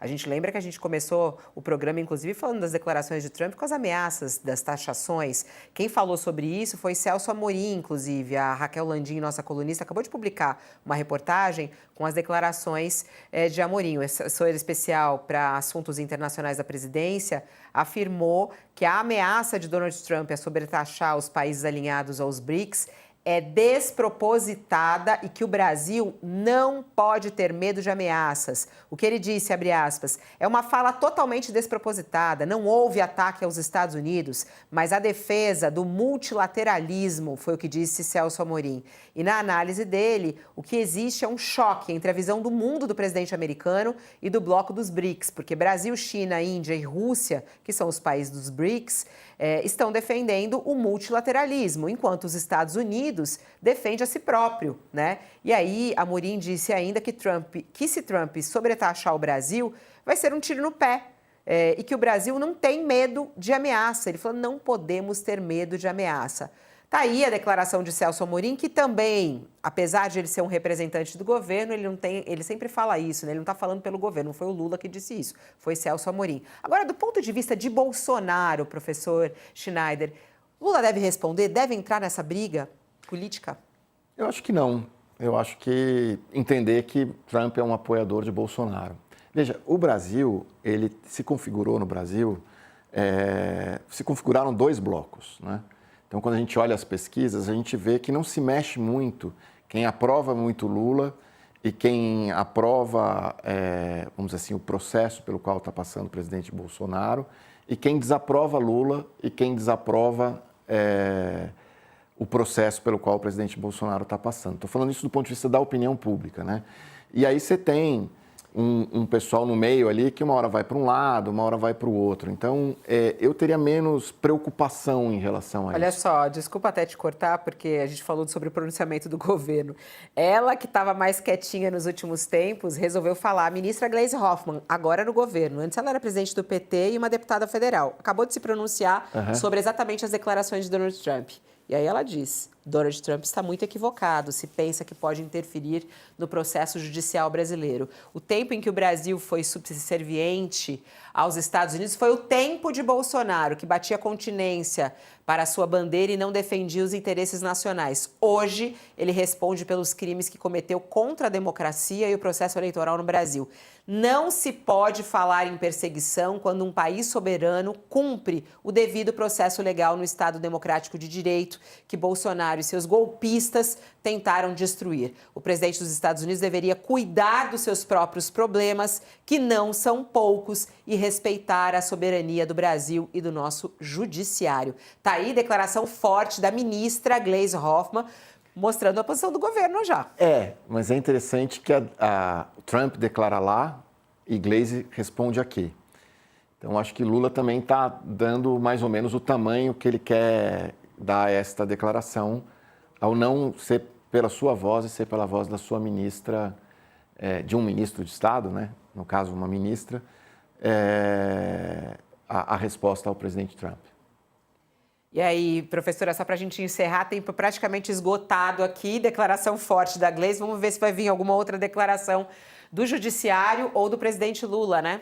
A gente lembra que a gente começou o programa, inclusive, falando das declarações de Trump com as ameaças das taxações. Quem falou sobre isso foi Celso Amorim, inclusive. A Raquel Landim, nossa colunista, acabou de publicar uma reportagem com as declarações de Amorim. O assessor especial para assuntos internacionais da presidência afirmou que a ameaça de Donald Trump a sobretaxar os países alinhados aos BRICS é despropositada e que o Brasil não pode ter medo de ameaças. O que ele disse, abre aspas, é uma fala totalmente despropositada, não houve ataque aos Estados Unidos, mas a defesa do multilateralismo, foi o que disse Celso Amorim. E na análise dele, o que existe é um choque entre a visão do mundo do presidente americano e do bloco dos BRICS, porque Brasil, China, Índia e Rússia, que são os países dos BRICS, estão defendendo o multilateralismo, enquanto os Estados Unidos defendem a si próprio, né? E aí, Amorim disse ainda que se Trump sobretaxar o Brasil, vai ser um tiro no pé. E que o Brasil não tem medo de ameaça. Ele falou, não podemos ter medo de ameaça. Tá aí a declaração de Celso Amorim, que também, apesar de ele ser um representante do governo, ele sempre fala isso, né? Ele não está falando pelo governo, não foi o Lula que disse isso, foi Celso Amorim. Agora, do ponto de vista de Bolsonaro, professor Schneider, Lula deve responder, deve entrar nessa briga política? Eu acho que não. Eu acho que entender que Trump é um apoiador de Bolsonaro. Veja, o Brasil, ele se configurou no Brasil, se configuraram dois blocos, né? Então, quando a gente olha as pesquisas, a gente vê que não se mexe muito quem aprova muito Lula e quem aprova, vamos dizer assim, o processo pelo qual está passando o presidente Bolsonaro e quem desaprova Lula e quem desaprova o processo pelo qual o presidente Bolsonaro está passando. Estou falando isso do ponto de vista da opinião pública, né? E aí você tem um pessoal no meio ali que uma hora vai para um lado, uma hora vai para o outro. Então, eu teria menos preocupação em relação a Olha isso. só, desculpa até te cortar, porque a gente falou sobre o pronunciamento do governo. Ela, que estava mais quietinha nos últimos tempos, resolveu falar, a ministra Gleisi Hoffmann, agora no governo. Antes ela era presidente do PT e uma deputada federal. Acabou de se pronunciar sobre exatamente as declarações de Donald Trump. E aí ela diz, Donald Trump está muito equivocado se pensa que pode interferir no processo judicial brasileiro. O tempo em que o Brasil foi subserviente aos Estados Unidos foi o tempo de Bolsonaro, que batia continência para a sua bandeira e não defendia os interesses nacionais. Hoje, ele responde pelos crimes que cometeu contra a democracia e o processo eleitoral no Brasil. Não se pode falar em perseguição quando um país soberano cumpre o devido processo legal no Estado Democrático de Direito que Bolsonaro e seus golpistas tentaram destruir. O presidente dos Estados Unidos deveria cuidar dos seus próprios problemas, que não são poucos, e respeitar a soberania do Brasil e do nosso judiciário. Tá aí declaração forte da ministra Gleisi Hoffmann, mostrando a posição do governo já. Mas é interessante que o Trump declara lá e Gleisi responde aqui. Então, acho que Lula também está dando mais ou menos o tamanho que ele quer dar a esta declaração, ao não ser pela sua voz e ser pela voz da sua ministra, de um ministro de Estado, né? No caso, uma ministra, a resposta ao presidente Trump. E aí, professora, só para a gente encerrar, tempo praticamente esgotado aqui, declaração forte da Gleisi. Vamos ver se vai vir alguma outra declaração do judiciário ou do presidente Lula, né?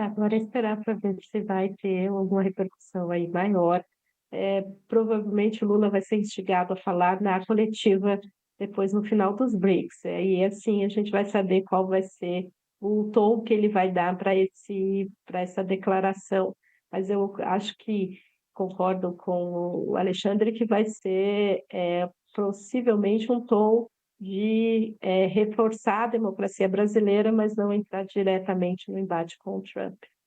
Agora é esperar para ver se vai ter alguma repercussão aí maior. Provavelmente Lula vai ser instigado a falar na coletiva depois no final dos BRICS. E assim a gente vai saber qual vai ser o tom que ele vai dar para essa declaração. Mas eu acho que concordo com o Alexandre que vai ser possivelmente um tom de reforçar a democracia brasileira, mas não entrar diretamente no embate com o Trump.